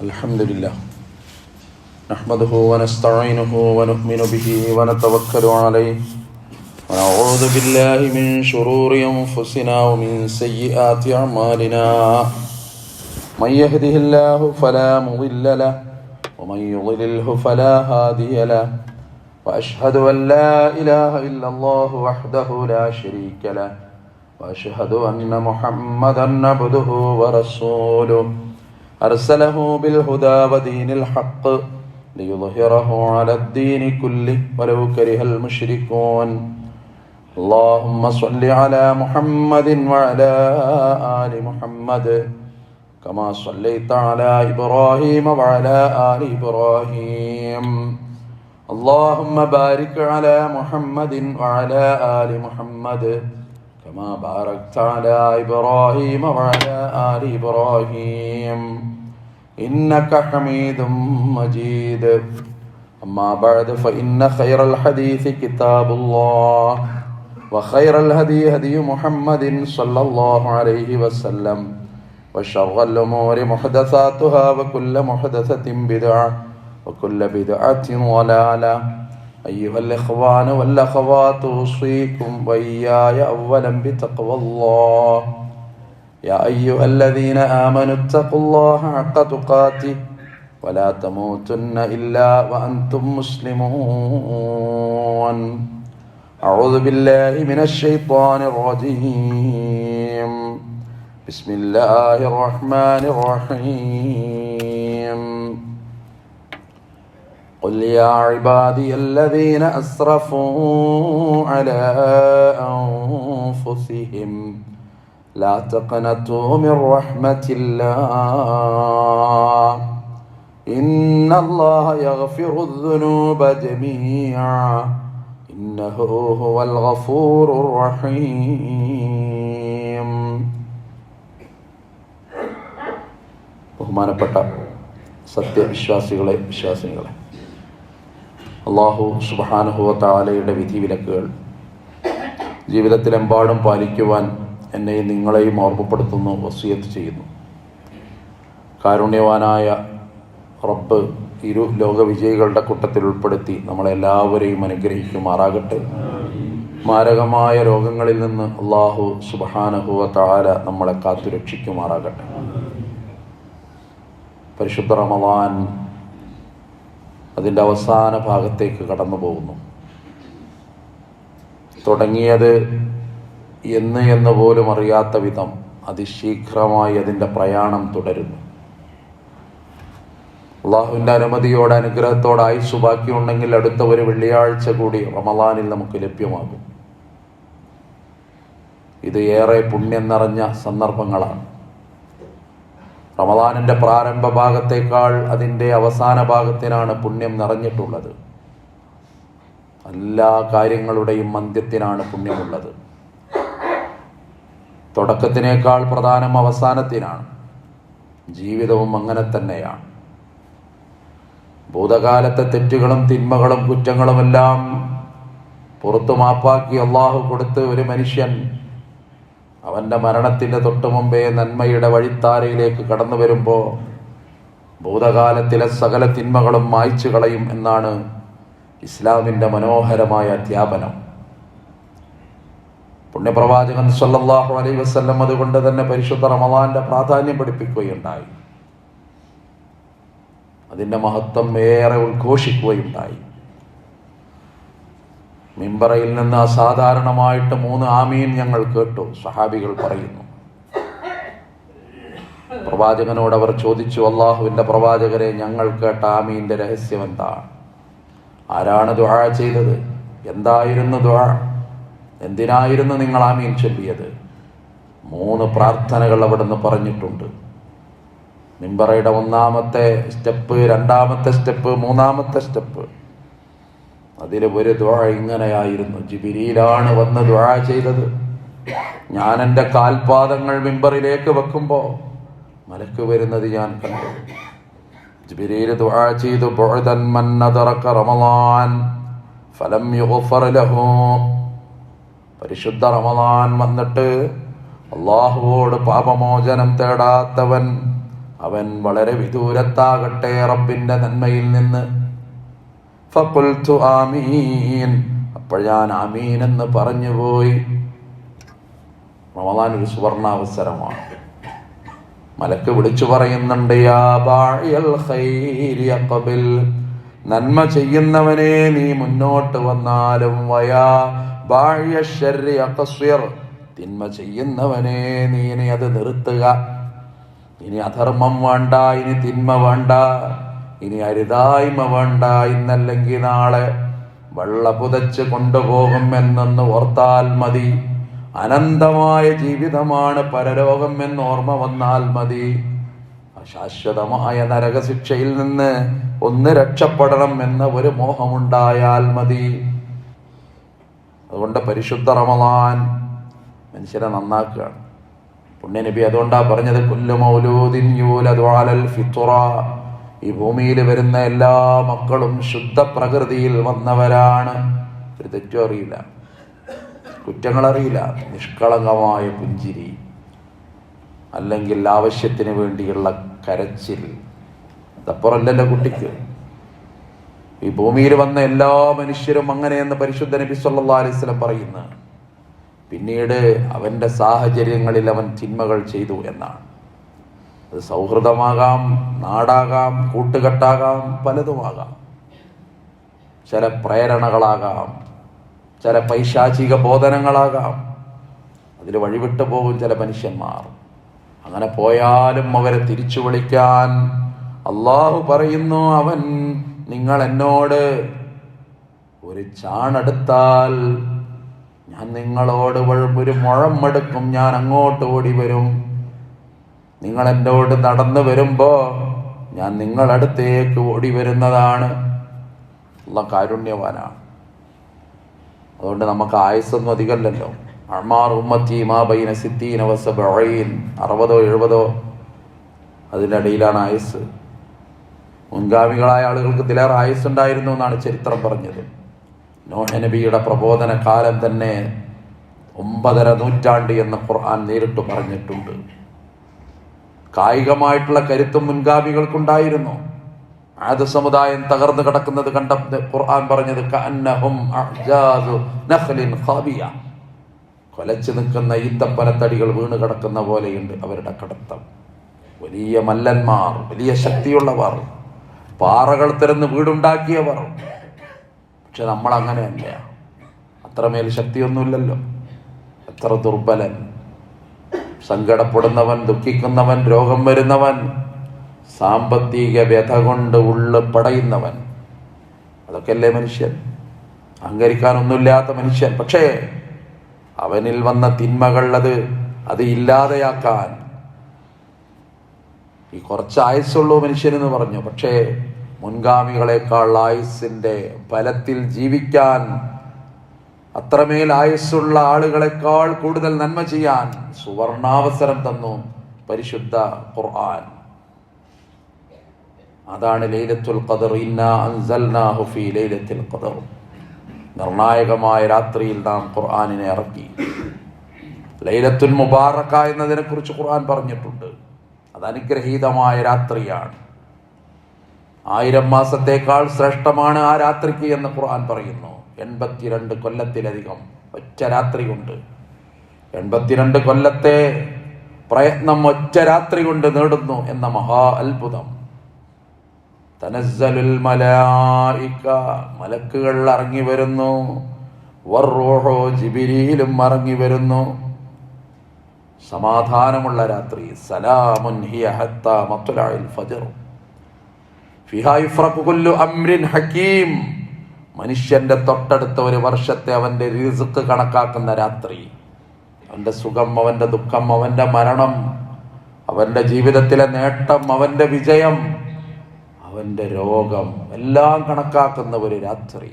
الحمد لله نحمده ونستعينه ونؤمن به ونتوكل عليه ونعوذ بالله من شرور أنفسنا ومن سيئات أعمالنا من يهده الله فلا مضل له ومن يضلله فلا هادي له وأشهد أن لا إله إلا الله وحده لا شريك له وأشهد أن محمدا عبده ورسوله أرسله بالهدى ودين الحق ليظهره على الدين كله ولو كره المشركون اللهم صل على محمد وعلى آل محمد كما صليت على إبراهيم وعلى آل إبراهيم اللهم بارك على محمد وعلى آل محمد كما باركت على إبراهيم وعلى آل إبراهيم إنك حميد مجيد أما بعد فإن خير الحديث كتاب الله وخير الهدي هدي محمد صلى الله عليه وسلم وشر الأمور محدثاتها وكل محدثة بدعة وكل بدعة ضلالة أيها الإخوان والأخوات أوصيكم وإياي أولا بتقوى الله يا أيها الذين آمنوا اتقوا الله حق تقاته ولا تموتن إلا وأنتم مسلمون أعوذ بالله من الشيطان الرجيم بسم الله الرحمن الرحيم قل يا عبادي الذين أسرفوا على أنفسهم لا تقنطوا من رحمة الله إن الله يغفر الذنوب جميعا إنه هو الغفور الرحيم. ബഹുമാനപ്പെട്ട സത്യവിശ്വാസികളെ വിശ്വാസിനികളെ, അല്ലാഹു സുബ്ഹാനഹു വ തആലയുടെ വിധിവിലക്കുകൾ ജീവിതത്തിലെമ്പാടും പാലിക്കുവാൻ എന്നെയും നിങ്ങളെയും ഓർമ്മപ്പെടുത്തുന്നു, വസിയത്ത് ചെയ്യുന്നു. കാരുണ്യവാനായ റബ്ബ് ഇരു ലോകവിജയികളുടെ കൂട്ടത്തിൽ ഉൾപ്പെടുത്തി നമ്മളെല്ലാവരെയും അനുഗ്രഹിക്കുമാറാകട്ടെ. മാരകമായ രോഗങ്ങളിൽ നിന്ന് അല്ലാഹു സുബ്ഹാനഹു വ തആല നമ്മളെ കാത്തുരക്ഷിക്കുമാറാകട്ടെ. പരിശുദ്ധ റമളാൻ അതിൻ്റെ അവസാന ഭാഗത്തേക്ക് കടന്നു പോകുന്നു. തുടങ്ങിയത് എന്ന് പോലും അറിയാത്ത വിധം അതിശീഘ്രമായി അതിൻ്റെ പ്രയാണം തുടരുന്നു. അള്ളാഹുവിൻ്റെ അനുമതിയോടെ അനുഗ്രഹത്തോടെ ആയുസ്സു ബാക്കിയുണ്ടെങ്കിൽ അടുത്ത ഒരു വെള്ളിയാഴ്ച കൂടി റമളാനിൽ നമുക്ക് ലഭ്യമാകും. ഇത് ഏറെ പുണ്യം നിറഞ്ഞ സന്ദർഭങ്ങളാണ്. റമളാനിൻ്റെ പ്രാരംഭ ഭാഗത്തേക്കാൾ അതിൻ്റെ അവസാന ഭാഗത്തിനാണ് പുണ്യം നിറഞ്ഞിട്ടുള്ളത്. എല്ലാ കാര്യങ്ങളുടെയും മധ്യത്തിനാണ് പുണ്യമുള്ളത്. തുടക്കത്തിനേക്കാൾ പ്രധാനം അവസാനത്തിനാണ്. ജീവിതവും അങ്ങനെ തന്നെയാണ്. ഭൂതകാലത്തെ തെറ്റുകളും തിന്മകളും കുറ്റങ്ങളുമെല്ലാം പുറത്തു മാപ്പാക്കി അള്ളാഹു കൊടുത്ത് ഒരു മനുഷ്യൻ അവൻ്റെ മരണത്തിൻ്റെ തൊട്ടു മുമ്പേ നന്മയുടെ വഴിത്താരയിലേക്ക് കടന്നു വരുമ്പോൾ ഭൂതകാലത്തിലെ സകല തിന്മകളും മായ്ച്ചു കളയും എന്നാണ് ഇസ്ലാമിൻ്റെ മനോഹരമായ അധ്യാപനം. പുണ്യപ്രവാചകൻ സല്ലല്ലാഹു അലൈഹി വസല്ലം അതുകൊണ്ട് തന്നെ പരിശുദ്ധ റമളാന്റെ പ്രാധാന്യം പഠിപ്പിക്കുകയുണ്ടായി. അതിൻ്റെ മഹത്വം ഏറെ ഉദ്ഘോഷിക്കുകയുണ്ടായി. മിമ്പറയിൽ നിന്ന് അസാധാരണമായിട്ട് 3 ആമീൻ ഞങ്ങൾ കേട്ടു. സ്വഹാബികൾ പറയുന്നു, പ്രവാചകനോട് അവർ ചോദിച്ചു, അള്ളാഹുവിൻ്റെ പ്രവാചകരെ, ഞങ്ങൾ കേട്ട ആമീൻ്റെ രഹസ്യം എന്താണ്? ആരാണ് ദുആ ചെയ്തത്? എന്തായിരുന്നു ദുആ? എന്തിനായിരുന്നു നിങ്ങൾ ആമീൻ ചൊല്ലിയത്? 3 പ്രാർത്ഥനകൾ അവിടുന്ന് പറഞ്ഞിട്ടുണ്ട്. മിമ്പറയുടെ 1-ാമത്തെ സ്റ്റെപ്പ്, 2-ാമത്തെ സ്റ്റെപ്പ്, 3-ാമത്തെ സ്റ്റെപ്പ്. അതിൽ ഒരു ദുആ ഇങ്ങനെയായിരുന്നു. ജിബ്രീലാണ് വന്ന് ദുആ ചെയ്തത്. ഞാൻ എൻ്റെ കാൽപാദങ്ങൾ മിമ്പറിലേക്ക് വെക്കുമ്പോൾ മലക്ക് വരുന്നത് ഞാൻ കണ്ടു. ജിബ്രീൽ ദുആ ചെയ്തു, ബുഅദൻ മൻ നദറക റമളാൻ ഫലം യുഗ്ഫർ ലഹു. പരിശുദ്ധ റമളാൻ വന്നിട്ട് അള്ളാഹുവോട് പാപമോചനം തേടാത്തവൻ അവൻ വളരെ വിദൂരത്താകട്ടെ റബ്ബിന്റെ നന്മയിൽ നിന്ന്. ഫഖുൽതു ആമീൻ, അപ്പോൾ ഞാൻ ആമീൻ എന്ന് പറഞ്ഞുപോയി. റമളാൻ ഒരു സുവർണാവസരമാണ്. മലക്ക് വിളിച്ചു പറയുന്നുണ്ട്, യാ ബാഇയൽ ഖൈരി അഖ്ബിൽ, നന്മ ചെയ്യുന്നവനെ നീ മുന്നോട്ട് വന്നാലും, വയാ ബാഇയ ശർരി അഖ്സിർ, തിന്മ ചെയ്യുന്നവനെ നീ ഇനി അത് നിർത്തുക. ഇനി അധർമ്മം വേണ്ട, ഇനി തിന്മ വേണ്ട, ഇനി അരുതായ്മ വേണ്ട. ഇന്നല്ലെങ്കിൽ നാളെ വെള്ള പുതച്ച് കൊണ്ടുപോകും എന്നൊന്ന് ഓർത്താൽ മതി. അനന്തമായ ജീവിതമാണ് പരലോകം എന്ന് ഓർമ്മ വന്നാൽ മതി. അശാശ്വതമായ നരകശിക്ഷയിൽ നിന്ന് ഒന്ന് രക്ഷപ്പെടണം എന്ന ഒരു മോഹമുണ്ടായാൽ മതി. അതുകൊണ്ട് പരിശുദ്ധ റമളാൻ മനുഷ്യരെ നന്നാക്കുകയാണ്. പുണ്യനബി അതുകൊണ്ടാ പറഞ്ഞത്, കുല്ലു മൗലൂദിൻ യൂലദു അലൽ ഫിത്ര, ഈ ഭൂമിയിൽ വരുന്ന എല്ലാ മക്കളും ശുദ്ധ പ്രകൃതിയിൽ വന്നവരാണ്. ഒരു തെറ്റും അറിയില്ല, കുറ്റങ്ങളറിയില്ല, നിഷ്കളങ്കമായ പുഞ്ചിരി, അല്ലെങ്കിൽ ആവശ്യത്തിന് വേണ്ടിയുള്ള കരച്ചിൽ, അതപ്പുറമല്ലല്ലോ കുട്ടിക്ക്. ഈ ഭൂമിയിൽ വന്ന എല്ലാ മനുഷ്യരും അങ്ങനെയെന്ന് പരിശുദ്ധ നബി സല്ലല്ലാഹു അലൈഹി വസല്ലം പറയുന്നു. പിന്നീട് അവന്റെ സാഹചര്യങ്ങളിൽ അവൻ തിന്മകൾ ചെയ്തു എന്നാണ്. അത് സൗഹൃദമാകാം, നാടാകാം, കൂട്ടുകെട്ടാകാം, പലതുമാകാം. ചില പ്രേരണകളാകാം, ചില പൈശാചിക ബോധനങ്ങളാകാം. അതിൽ വഴിവിട്ടു പോകും ചില മനുഷ്യന്മാർ. അങ്ങനെ പോയാലും അവരെ തിരിച്ചു വിളിക്കാൻ അള്ളാഹു പറയുന്നു, അവൻ നിങ്ങൾ എന്നോട് ഒരു ചാണെടുത്താൽ ഞാൻ നിങ്ങളോട് ഒരു മുഴം എടുക്കും, ഞാൻ അങ്ങോട്ട് ഓടി വരും. നിങ്ങൾ എന്നോട് നടന്നു വരുമ്പോ ഞാൻ നിങ്ങളടുത്തേക്ക് ഓടി വരുന്നതാണ്. അല്ലാഹ് കാരുണ്യവാനാണ്. അതുകൊണ്ട് നമുക്ക് ആയുസ്സൊന്നും അധികമല്ലല്ലോ. അഅ്മാർ ഉമ്മത്തി മാ ബൈന സിദ്ദീന വ സബഈൻ, 60 70 അതിൻ്റെ ഇടയിലാണ് ആയുസ്. മുൻഗാമികളായ ആളുകൾക്ക് ഇതിലേറെ ആയുസ്സുണ്ടായിരുന്നു എന്നാണ് ചരിത്രം പറഞ്ഞത്. നോഹ് നബിയുടെ പ്രബോധന കാലം തന്നെ 9.5 നൂറ്റാണ്ട് എന്ന് ഖുർആൻ നേരിട്ട് പറഞ്ഞിട്ടുണ്ട്. കായികമായിട്ടുള്ള കരുത്തും മുൻഗാമികൾക്കുണ്ടായിരുന്നു. ആദ സമുദായം തകർന്നു കിടക്കുന്നത് കണ്ട ഖുർആൻ പറഞ്ഞത്, കഅന്നഹും അഅ്ജാസു നഖ്ലിൻ ഖാബിയ, കൊലച്ചു നിൽക്കുന്ന ഈത്തപ്പനത്തടികൾ വീണ് കിടക്കുന്ന പോലെയുണ്ട് അവരുടെ കടത്തം. വലിയ മല്ലന്മാർ, വലിയ ശക്തിയുള്ളവർ, പാറകൾ തിരന്ന് വീടുണ്ടാക്കിയവർ. പക്ഷെ നമ്മൾ അങ്ങനെയല്ല. അത്രമേൽ ശക്തിയൊന്നുമില്ലല്ലോ. എത്ര ദുർബലൻ, സങ്കടപ്പെടുന്നവൻ, ദുഃഖിക്കുന്നവൻ, രോഗം വരുന്നവൻ, സാമ്പത്തിക വ്യഥ കൊണ്ട് ഉള്ളു പടയുന്നവൻ. അതൊക്കെയല്ലേ മനുഷ്യൻ, അഹങ്കരിക്കാനൊന്നുമില്ലാത്ത മനുഷ്യൻ. പക്ഷേ അവനിൽ വന്ന തിന്മകൾ അത് ഇല്ലാതെയാക്കാൻ ഈ കുറച്ച് ആയുസ്സുള്ളൂ മനുഷ്യനെന്ന് പറഞ്ഞു. പക്ഷേ മുൻഗാമികളെക്കാൾ ആയുസ്സിന്റെ ബലത്തിൽ ജീവിക്കാൻ, അത്രമേൽ ആയുസ്സുള്ള ആളുകളെക്കാൾ കൂടുതൽ നന്മ ചെയ്യാൻ സുവർണാവസരം തന്നു പരിശുദ്ധ ഖുർആൻ. അതാണ് ലൈലത്തുൽ ഖദർ. ഇന്നാ അൻസൽനാഹു ഫീ ലൈലത്തുൽ ഖദർ. നിർണായകമായ രാത്രിയിൽ നാം ഖുർആനിനെ ഇറക്കി. ലൈലത്തുൽ മുബാറക എന്നതിനെ കുറിച്ച് ഖുർആൻ പറഞ്ഞിട്ടുണ്ട്. അത് അനുഗ്രഹീതമായ രാത്രിയാണ്. 1000 മാസത്തേക്കാൾ ശ്രേഷ്ഠമാണ് ആ രാത്രിക്ക് എന്ന് ഖുർആൻ പറയുന്നു. 82 കൊല്ലത്തിലധികം ഒറ്റ രാത്രി കൊണ്ട്, 82 കൊല്ലത്തെ പ്രയത്നം ഒറ്റ രാത്രി കൊണ്ട് നേടുന്നു എന്ന മഹാ അത്ഭുതം. തനസ്സലുൽ മലായിക, മലക്കുകൾ ഇറങ്ങി വരുന്നു. വറൂഹു, ജിബ്രീലും ഇറങ്ങി വരുന്നു. സമാധാനമുള്ള രാത്രി. സലാമുൻ ഹിയ ഹത്താ മത്ലഇൽ ഫജ്ർ ഫിഹാ യുഫ്റഖു കുല്ലു അംരിൻ ഹകീം. മനുഷ്യന്റെ തൊട്ടടുത്ത ഒരു വർഷത്തെ അവന്റെ റിസ്ക് കണക്കാക്കുന്ന രാത്രി. അവന്റെ സുഖം, അവന്റെ ദുഃഖം, അവന്റെ മരണം, അവന്റെ ജീവിതത്തിലെ നേട്ടം, അവന്റെ വിജയം, അവന്റെ രോഗം എല്ലാം കണക്കാക്കുന്ന ഒരു രാത്രി.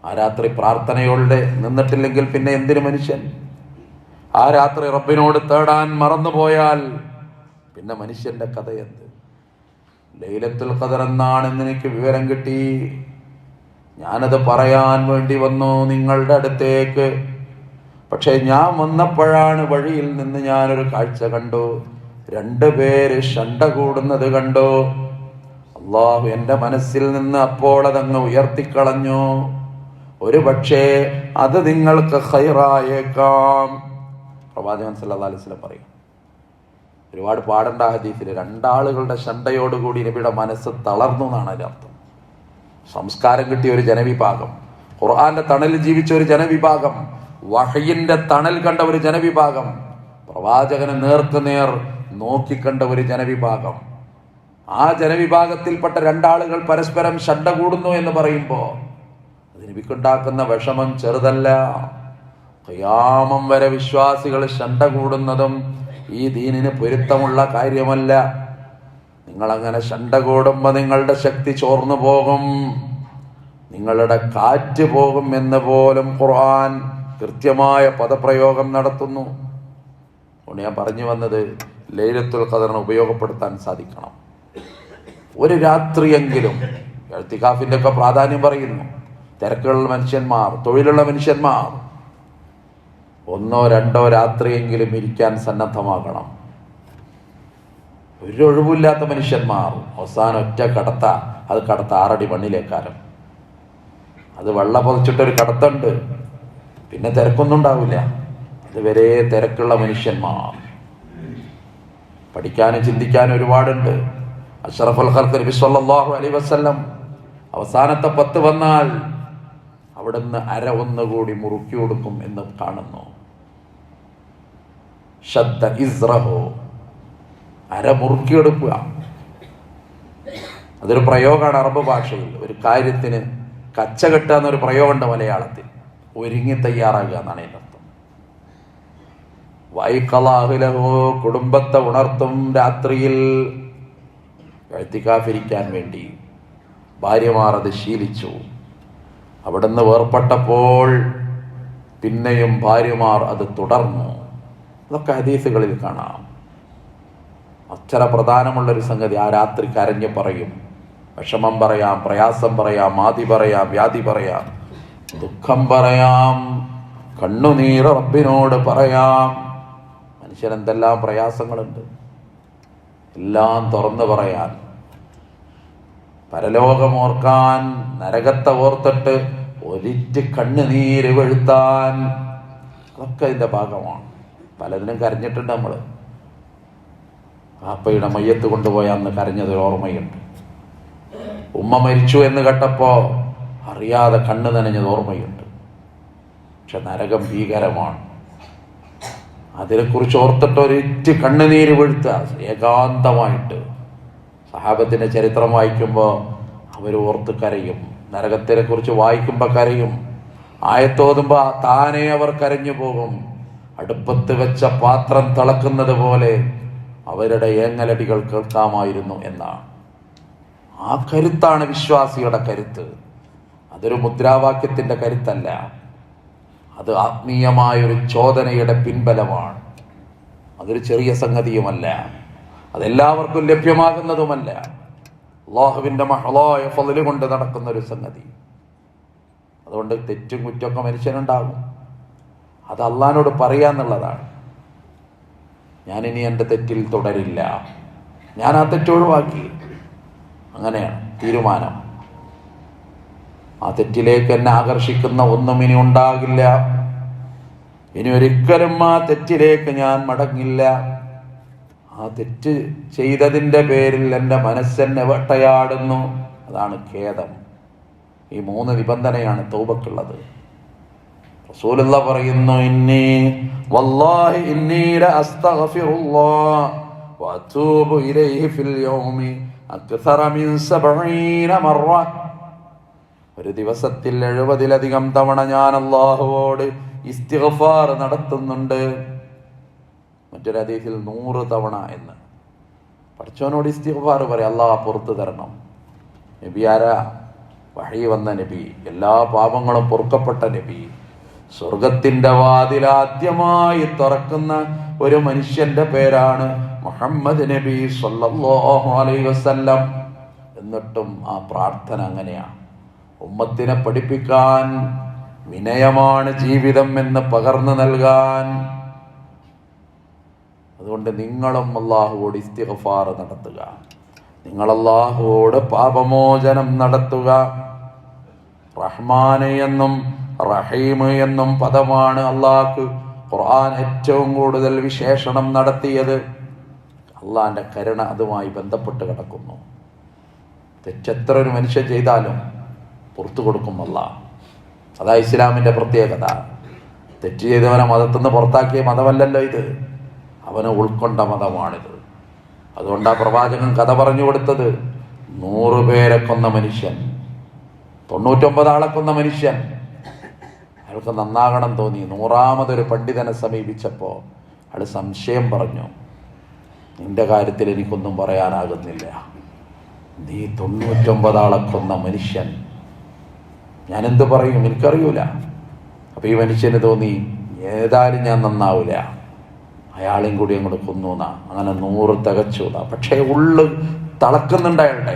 ആ രാത്രി പ്രാർത്ഥനയോടെ നിന്നിട്ടില്ലെങ്കിൽ പിന്നെ എന്തിനു മനുഷ്യൻ? ആ രാത്രി റബ്ബിനോട് തേടാൻ മറന്നുപോയാൽ പിന്നെ മനുഷ്യന്റെ കഥ എന്ത്? ലൈലത്തുൽ ഖദർ എന്നാണെന്ന് എനിക്ക് വിവരം കിട്ടി. ഞാനത് പറയാൻ വേണ്ടി വന്നു നിങ്ങളുടെ അടുത്തേക്ക്. പക്ഷെ ഞാൻ വന്നപ്പോഴാണ് വഴിയിൽ നിന്ന് ഞാനൊരു കാഴ്ച കണ്ടു. രണ്ടുപേര് ശണ്ട കൂടുന്നത് കണ്ടു. അള്ളാഹു എൻ്റെ മനസ്സിൽ നിന്ന് അപ്പോൾ അതങ്ങ് ഉയർത്തിക്കളഞ്ഞു. ഒരു പക്ഷേ അത് നിങ്ങൾക്ക് ഖൈറായേക്കാം. പ്രവാചകൻ സല്ലല്ലാഹു അലൈഹി വസല്ലം പറയും, ഒരുപാട് പാടേണ്ട ഹദീസിൽ, രണ്ടാളുകളുടെ ശണ്ടയോടുകൂടി നബിയുടെ മനസ്സ് തളർന്നു എന്നാണ് അതിൻ്റെ അർത്ഥം. സംസ്കാരം കിട്ടിയ ഒരു ജനവിഭാഗം, ഖുർആന്റെ തണലിൽ ജീവിച്ച ഒരു ജനവിഭാഗം, വഹയിന്റെ തണൽ കണ്ട ഒരു ജനവിഭാഗം, പ്രവാചകനെ നേർക്കുനേർ നോക്കിക്കണ്ട ഒരു ജനവിഭാഗം. ആ ജനവിഭാഗത്തിൽപ്പെട്ട രണ്ടാളുകൾ പരസ്പരം ശണ്ട കൂടുന്നു എന്ന് പറയുമ്പോൾ അത് നബിക്കുണ്ടാക്കുന്ന വിഷമം ചെറുതല്ല. ഖിയാമം വരെ വിശ്വാസികൾ ശണ്ട കൂടുന്നതും ഈ ദീനിന് പൊരുത്തമുള്ള കാര്യമല്ല. നിങ്ങളങ്ങനെ ശണ്ട കൂടുമ്പോൾ നിങ്ങളുടെ ശക്തി ചോർന്നു പോകും, നിങ്ങളുടെ കാറ്റ് പോകും എന്ന് പോലും ഖുർആൻ കൃത്യമായ പദപ്രയോഗം നടത്തുന്നു. അതുകൊണ്ട് ഞാൻ പറഞ്ഞു വന്നത്, ലൈലത്തുൽ ഖദറിനെ ഉപയോഗപ്പെടുത്താൻ സാധിക്കണം. ഒരു രാത്രിയെങ്കിലും, ഇഅ്തികാഫിന്റെ ഒക്കെ പ്രാധാന്യം പറയുന്നു. തിരക്കുള്ള മനുഷ്യന്മാർ, തൊഴിലുള്ള മനുഷ്യന്മാർ ഒന്നോ രണ്ടോ രാത്രിയെങ്കിലും ഇരിക്കാൻ സന്നദ്ധമാകണം. ഒരു ഒഴിവില്ലാത്ത മനുഷ്യന്മാർ അവസാനം ഒറ്റ കടത്ത, അത് കടത്ത 6 അടി മണ്ണിലേക്കാരം, അത് വെള്ള പൊതിച്ചിട്ടൊരു കടത്തുണ്ട്, പിന്നെ തിരക്കൊന്നും ഉണ്ടാവില്ല. അതുവരെ തിരക്കുള്ള മനുഷ്യന്മാർ. പഠിക്കാനും ചിന്തിക്കാനും ഒരുപാടുണ്ട്. അഷ്റഫുൽ ഖൽഖ് നബി സല്ലല്ലാഹു അലൈഹി വസല്ലം അവസാനത്തെ 10 വന്നാൽ അവിടുന്ന് അര ഒന്നുകൂടി മുറുക്കി കൊടുക്കും എന്ന് കാണുന്നു. ഷദ്ദ ഇസ്റഹു, അര മുറുക്കിയെടുക്കുക. അതൊരു പ്രയോഗമാണ് അറബ് ഭാഷയിൽ. ഒരു കാര്യത്തിന് കച്ചകെട്ടുക എന്നൊരു പ്രയോഗമുണ്ട് മലയാളത്തിൽ. ഒരുങ്ങി തയ്യാറാകുക എന്നാണ് എൻ്റെ അർത്ഥം. വൈഖലാഹുലഹു, കുടുംബത്തെ ഉണർത്തും രാത്രിയിൽ ഇഅ്തികാഫിരിക്കാൻ വേണ്ടി. ഭാര്യമാർ അത് ശീലിച്ചു. അവിടുന്ന് വേർപെട്ടപ്പോൾ പിന്നെയും ഭാര്യമാർ അത് തുടർന്നു. അതൊക്കെ ഹദീസുകളിൽ കാണാം. അത്ര പ്രധാനമുള്ളൊരു സംഗതി. ആ രാത്രി കരഞ്ഞ് പറയും, വിഷമം പറയാം, പ്രയാസം പറയാം, ആദി പറയാം, വ്യാധി പറയാം, ദുഃഖം പറയാം, കണ്ണുനീർ റബ്ബിനോട് പറയാം. മനുഷ്യൻ എന്തെല്ലാം പ്രയാസങ്ങളുണ്ട്, എല്ലാം തുറന്നു പറയാൻ, പരലോകമോർക്കാൻ, നരകത്തെ ഓർത്തിട്ട് ഒരിറ്റ് കണ്ണുനീര് വെളുത്താൻ, അതൊക്കെ ഇതിൻ്റെ ഭാഗമാണ്. പലതിനും കരഞ്ഞിട്ടുണ്ട് നമ്മൾ. ആപ്പയുടെ മയ്യത്ത് കൊണ്ടുപോയ അന്ന് കരഞ്ഞതൊരു ഓർമ്മയുണ്ട്. ഉമ്മ മരിച്ചു എന്ന് കേട്ടപ്പോൾ അറിയാതെ കണ്ണ് നനഞ്ഞത് ഓർമ്മയുണ്ട്. പക്ഷെ നരകം ഭീകരമാണ്. അതിനെക്കുറിച്ച് ഓർത്തിട്ട് ഒരിറ്റ് കണ്ണുനീര് വീഴ്ത്തുക ഏകാന്തമായിട്ട്. സഹാബത്തിന്റെ ചരിത്രം വായിക്കുമ്പോൾ അവർ ഓർത്ത് കരയും. നരകത്തിനെ കുറിച്ച് വായിക്കുമ്പോൾ കരയും. ആയത്തോതുമ്പോൾ താനേ അവർ കരഞ്ഞു പോകും. അടുപ്പത്ത് വെച്ച പാത്രം തിളക്കുന്നത് പോലെ അവരുടെ ഏങ്ങലടികൾ കേൾക്കാമായിരുന്നു എന്നാണ്. ആ കരുത്താണ് വിശ്വാസിയുടെ കരുത്ത്. അതൊരു മുദ്രാവാക്യത്തിന്റെ കരുത്തല്ല, അത് ആത്മീയമായൊരു ചോദനയുടെ പിൻബലമാണ്. അതൊരു ചെറിയ സംഗതിയുമല്ല, അതെല്ലാവർക്കും ലഭ്യമാകുന്നതുമല്ല. അല്ലാഹുവിന്റെ മഹളായ ഫള് കൊണ്ട് നടക്കുന്ന ഒരു സംഗതി. അതുകൊണ്ട് തെറ്റും കുറ്റമൊക്കെ മനുഷ്യനുണ്ടാകും. അത് അള്ളാഹിനോട് പറയാന്നുള്ളതാണ്. ഞാനിനി എൻ്റെ തെറ്റിൽ തുടരില്ല, ഞാൻ ആ തെറ്റ് ഒഴിവാക്കി. അങ്ങനെയാണ് തീരുമാനം. ആ തെറ്റിലേക്ക് എന്നെ ആകർഷിക്കുന്ന ഒന്നും ഇനി ഉണ്ടാകില്ല. ഇനി ഒരിക്കലും ആ തെറ്റിലേക്ക് ഞാൻ മടങ്ങില്ല. ആ തെറ്റ് ചെയ്തതിൻ്റെ പേരിൽ എൻ്റെ മനസ്സെന്നെ വേട്ടയാടുന്നു. അതാണ് ഖേദം. ഈ 3 നിബന്ധനയാണ് തൗബക്കുള്ളത്. റസൂലുള്ളാഹി പറയുന്നു, ഇന്നി വല്ലാഹി ഇന്നി ലഅസ്തഗ്ഫിറുല്ലാഹ് വഅതൂബു ഇലൈഹി ഫിൽ യൗമി അക്സറ മിൻ 70 മറ. ഒരു ദിവസത്തിൽ 70-ലധികം തവണ ഞാൻ അല്ലാഹുവോട് ഇസ്തിഗ്ഫാർ നടത്തുന്നുണ്ട്. മറ്റൊരു ഹദീസിൽ 100 തവണ എന്ന്. പഠിച്ചവനോട് ഇസ്തിഗ്ഫാർ പറയാം, അല്ലാഹ് പുറത്തു തരണം. നബി ആരാ? വഹി വന്ന നബി, എല്ലാ പാപങ്ങളും പൊറുക്കപ്പെട്ട നബി. സ്വർഗത്തിന്റെ വാതിലാദ്യമായി തുറക്കുന്ന ഒരു മനുഷ്യന്റെ പേരാണ് മുഹമ്മദ് നബി സല്ലല്ലാഹു അലൈഹി വസല്ലം. എന്നിട്ടും ആ പ്രാർത്ഥന അങ്ങനെയാണ്. ഉമ്മത്തിനെ പഠിപ്പിക്കാൻ, വിനയമാണ് ജീവിതം എന്ന് പകർന്നു നൽകാൻ. അതുകൊണ്ട് നിങ്ങളും അള്ളാഹുവോട് ഇസ്തിഗ്ഫാർ നടത്തുക, നിങ്ങൾ അള്ളാഹുവോട് പാപമോചനം നടത്തുക. റഹ്മാൻ എന്നും റഹീം എന്നും പദമാണ് അള്ളാഹ്ക്ക് ഖുർആൻ ഏറ്റവും കൂടുതൽ വിശേഷണം നടത്തിയത്. അള്ളാഹിന്റെ കരുണ അതുമായി ബന്ധപ്പെട്ട് കിടക്കുന്നു. തെറ്റെത്ര ഒരു മനുഷ്യൻ ചെയ്താലും പുറത്തു കൊടുക്കും അല്ലാഹ്. അതാ ഇസ്ലാമിന്റെ പ്രത്യേകത. തെറ്റ് ചെയ്തവനെ മതത്തിൽ നിന്ന് പുറത്താക്കിയ മതമല്ലല്ലോ ഇത്, അവനെ ഉൾക്കൊണ്ട മതമാണിത്. അതുകൊണ്ടാ പ്രവാചകൻ കഥ പറഞ്ഞു കൊടുത്തത്. 100 പേരെ കൊന്ന മനുഷ്യൻ, 99 ആളെ കൊന്ന മനുഷ്യൻ, അയാൾക്ക് നന്നാകണം തോന്നി. 100ാമതൊരു പണ്ഡിതനെ സമീപിച്ചപ്പോൾ അയാൾ സംശയം പറഞ്ഞു, നിന്റെ കാര്യത്തിൽ എനിക്കൊന്നും പറയാനാകുന്നില്ല. നീ 99 ആളെ കൊന്ന മനുഷ്യൻ, ഞാനെന്ത് പറയും, എനിക്കറിയൂല. അപ്പൊ ഈ മനുഷ്യന് തോന്നി ഏതായാലും ഞാൻ നന്നാവൂല, അയാളെയും കൂടി അങ്ങോട്ട് കൊന്നൂന്നാ. അങ്ങനെ 100 തികച്ചൂന്നാ. പക്ഷേ ഉള്ളു തളക്കുന്നുണ്ട് അയാളുടെ.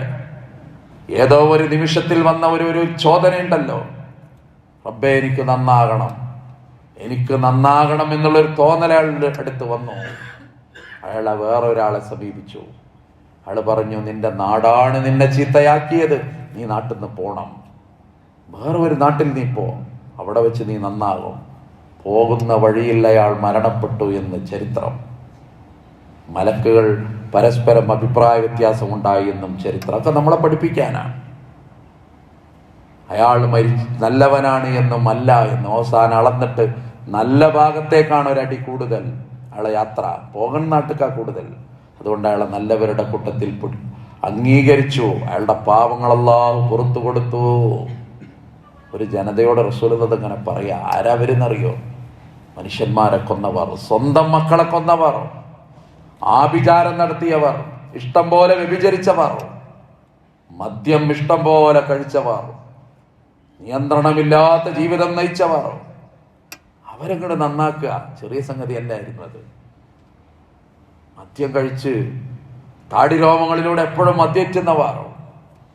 ഏതോ ഒരു നിമിഷത്തിൽ വന്ന ഒരു ചോദനയുണ്ടല്ലോ, റബ്ബേ എനിക്ക് നന്നാകണം, എനിക്ക് നന്നാകണം എന്നുള്ളൊരു തോന്നൽ അയാളുടെ അടുത്ത് വന്നു. അയാളെ വേറൊരാളെ സമീപിച്ചു. അയാൾ പറഞ്ഞു, നിന്റെ നാടാണ് നിന്നെ ചീത്തയാക്കിയത്, നീ നാട്ടിൽ നിന്ന് പോണം, വേറെ ഒരു നാട്ടിൽ നീ പോ, അവിടെ വെച്ച് നീ നന്നാകും. പോകുന്ന വഴിയിൽ അയാൾ മരണപ്പെട്ടു എന്ന് ചരിത്രം. മലക്കുകൾ പരസ്പരം അഭിപ്രായ വ്യത്യാസം ഉണ്ടായി എന്നും ചരിത്രം. ഒക്കെ നമ്മളെ പഠിപ്പിക്കാനാണ്. അയാൾ നല്ലവനാണ് എന്നും അല്ല എന്നും അവസാനം അളന്നിട്ട് നല്ല ഭാഗത്തേക്കാണ് ഒരടി കൂടുതൽ, അയാളെ യാത്ര പോകുന്ന നാട്ടുകാർ കൂടുതൽ. അതുകൊണ്ട് അയാളെ നല്ലവരുടെ കൂട്ടത്തിൽ അംഗീകരിച്ചു. അയാളുടെ പാവങ്ങളെല്ലാം പുറത്തു കൊടുത്തു. ഒരു ജനതയോട് റസൂൽ ഇങ്ങനെ പറയാ, ആരാവരെന്നറിയോ? മനുഷ്യന്മാരെ കൊന്നവർ, സ്വന്തം മക്കളെ കൊന്നവർ, ആഭിചാരം നടത്തിയവർ, ഇഷ്ടം പോലെ വ്യഭിചരിച്ചവർ, മദ്യം ഇഷ്ടം പോലെ കഴിച്ചവർ, നിയന്ത്രണമില്ലാത്ത ജീവിതം നയിച്ചവർ, അവരങ്ങോട്ട് നന്നാക്കുക ചെറിയ സംഗതി അല്ലായിരുന്നു അത്. മദ്യം കഴിച്ച് താടി രോമങ്ങളിലൂടെ എപ്പോഴും മദ്യറ്റുന്നവർ,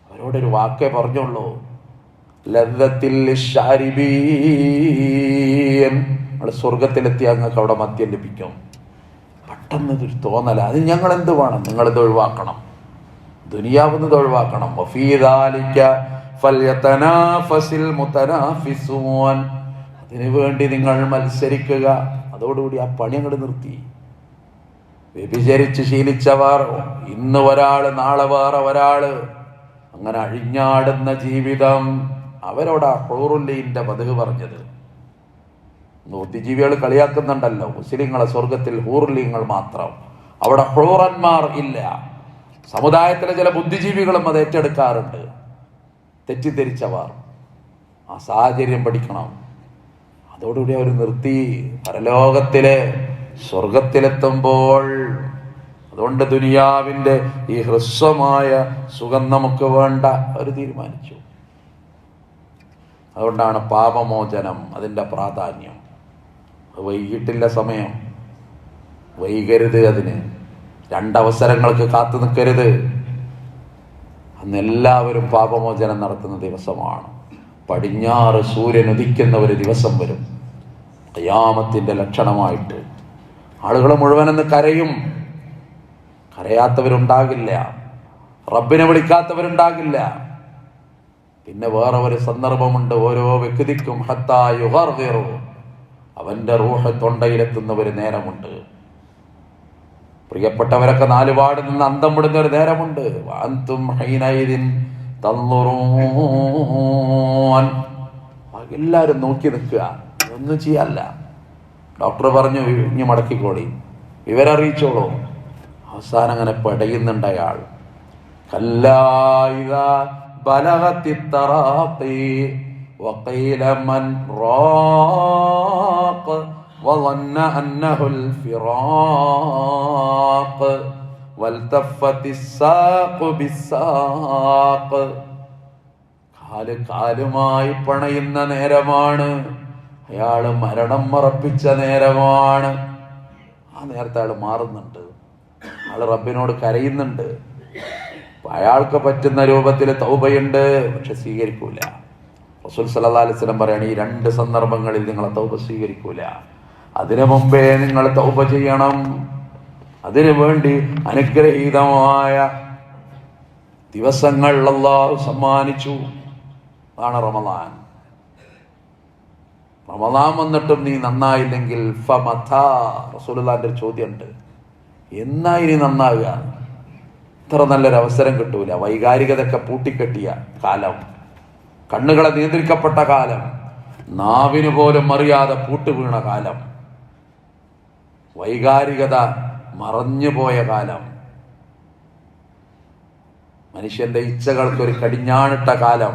അവരോടൊരു വാക്കേ പറഞ്ഞുള്ളൂ, ലദ്ദത്തിൽ ശാരിബീൻ, നമ്മൾ സ്വർഗത്തിലെത്തി അങ്ങക്ക് അവിടെ മദ്യം ലഭിക്കും. പെട്ടെന്ന് ഇതൊരു തോന്നല, അത് ഞങ്ങൾ എന്ത് വേണം, നിങ്ങളിത് ഒഴിവാക്കണം, ദുനിയാവുന്നത് ഒഴിവാക്കണം. വഫീ ദാലിക ഫൽയതനാഫസിൽ മുതനാഫിസൂൻ, അതിനു വേണ്ടി നിങ്ങൾ മത്സരിക്കുക. അതോടുകൂടി ആ പണി അങ്ങോട്ട് നിർത്തി. വ്യഭിചരിച്ച് ശീലിച്ചവർ ഇന്ന് ഒരാള്, നാളെ വേറെ ഒരാള്, അങ്ങനെ അഴിഞ്ഞാടുന്ന ജീവിതം. അവരോടാ ഹൂറുല്ലീന്റെ പതിവ് പറഞ്ഞത്. ബുദ്ധിജീവികൾ കളിയാക്കുന്നുണ്ടല്ലോ, മുസ്ലിങ്ങളെ സ്വർഗത്തിൽ ഹൂറുല്ലീങ്ങൾ മാത്രം, അവിടെ ഹൂറന്മാർ ഇല്ല. സമുദായത്തിലെ ചില ബുദ്ധിജീവികളും അത് ഏറ്റെടുക്കാറുണ്ട്, തെറ്റിദ്ധരിച്ചവർ. ആ സാഹചര്യം പഠിക്കണം. അതോടുകൂടി അവർ നിർത്തി. പരലോകത്തിലെ സ്വർഗത്തിലെത്തുമ്പോൾ, അതുകൊണ്ട് ദുനിയാവിന്റെ ഈ ഹ്രസ്വമായ സുഖം നമുക്ക് വേണ്ട, അവർ തീരുമാനിച്ചു. അതുകൊണ്ടാണ് പാപമോചനം അതിൻ്റെ പ്രാധാന്യം. വൈകിട്ടില്ല സമയം, വൈകരുത്. അതിന് 2 അവസരങ്ങൾക്ക് കാത്തു നിൽക്കരുത്. അന്ന് എല്ലാവരും പാപമോചനം നടത്തുന്ന ദിവസമാണ്. പടിഞ്ഞാറ് സൂര്യൻ ഉദിക്കുന്ന ഒരു ദിവസം വരും, ഖിയാമത്തിന്റെ ലക്ഷണമായിട്ട്. ആളുകൾ മുഴുവനെന്ന് കരയും. കരയാത്തവരുണ്ടാകില്ല, റബ്ബിനെ വിളിക്കാത്തവരുണ്ടാകില്ല. പിന്നെ വേറെ ഒരു സന്ദർഭമുണ്ട്, ഓരോ വ്യക്തിക്കും ഹത്താ യുഗർഗിറു, അവന്റെ റൂഹ് തൊണ്ടയിലെത്തുന്ന ഒരു നേരമുണ്ട്. പ്രിയപ്പെട്ടവരൊക്കെ 4 പാട് നിന്ന് അന്തം വിടുന്ന ഒരു നേരമുണ്ട്. അന്തും ഹൈനൈദിൻ തൻളുറൂൻ, എല്ലാവരും നോക്കി നിൽക്കുക, ഒന്നും ചെയ്യല്ല. ഡോക്ടർ പറഞ്ഞു ഇനി മടക്കിക്കോളി, വിവരറിയിച്ചോളൂ. അവസാനം അങ്ങനെ പടയുന്നുണ്ട് അയാൾ. കല്ലാ ഇദാ ബലഗത്തി തറാഖി വഖീല മൻ റാഖ് വظن أنه الفراق والتفت الساق بالساق. കാലുമായി പണയുന്ന നേരമാണ്. അയാള് മരണം മറപ്പിച്ച നേരമാണ്. ആ നേരത്തെ അയാൾ മാറുന്നുണ്ട്, അയാൾ റബ്ബിനോട് കരയുന്നുണ്ട്. അയാൾക്ക് പറ്റുന്ന രൂപത്തിൽ തൗബയുണ്ട്, പക്ഷെ സ്വീകരിക്കൂല. റസൂൽ സല്ലല്ലാഹു അലൈഹി വസല്ലം പറയാണ്, ഈ 2 സന്ദർഭങ്ങളിൽ നിങ്ങളെ തൗബ സ്വീകരിക്കൂല. അതിനു മുമ്പേ നിങ്ങൾ തൗബ ചെയ്യണം. അതിനു വേണ്ടി അനുഗ്രഹീതമായ ദിവസങ്ങൾ അല്ലാഹു സമ്മാനിച്ചു. അതാണ് റമളാൻ. റമളാൻ വന്നിട്ടും നീ നന്നായില്ലെങ്കിൽ ഫമതാ, റസൂലുള്ളാഹിന്റെ ചോദ്യമുണ്ട്, എന്നാ ഇനി നന്നാവുക? ഇത്ര നല്ലൊരു അവസരം കിട്ടൂല. വൈകാരികതയൊക്കെ പൂട്ടിക്കെട്ടിയ കാലം, കണ്ണുകളെ നിയന്ത്രിക്കപ്പെട്ട കാലം, നാവിന് പോലും അറിയാതെ പൂട്ടുവീണ കാലം, വൈകാരികത മറഞ്ഞുപോയ കാലം, മനുഷ്യന്റെ ഇച്ഛകൾക്കൊരു കടിഞ്ഞാണിട്ട കാലം.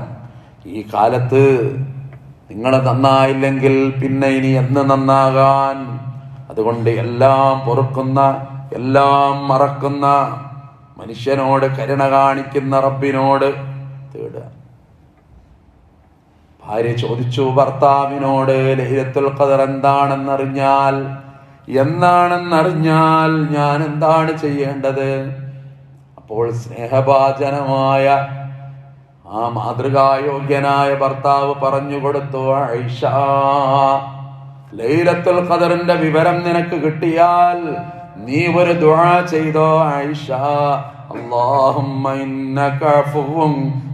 ഈ കാലത്ത് നിങ്ങൾ നന്നായില്ലെങ്കിൽ പിന്നെ ഇനി എന്ന് നന്നാകാൻ? അതുകൊണ്ട് എല്ലാം പൊറുക്കുന്ന, എല്ലാം മറക്കുന്ന, മനുഷ്യനോട് കരുണ കാണിക്കുന്ന റബ്ബിനോട് തേടുക. ഭാര്യ ചോദിച്ചു ഭർത്താവിനോട്, ലൈലത്തുൽ ഖദർ എന്നാണെന്നറിഞ്ഞാൽ ഞാൻ എന്താണ് ചെയ്യേണ്ടത്? അപ്പോൾ സ്നേഹഭാജനമായ ആ മാതൃകായോഗ്യനായ ഭർത്താവ് പറഞ്ഞു കൊടുത്തു, ആയിഷ, ലൈലത്തുൽ ഖദറിന്റെ വിവരം നിനക്ക് കിട്ടിയാൽ നീ ഒരു ദുആ ചെയ്തോ ആയിഷ, അല്ലാഹുമ്മ ഇന്നക അഫ്വുൻ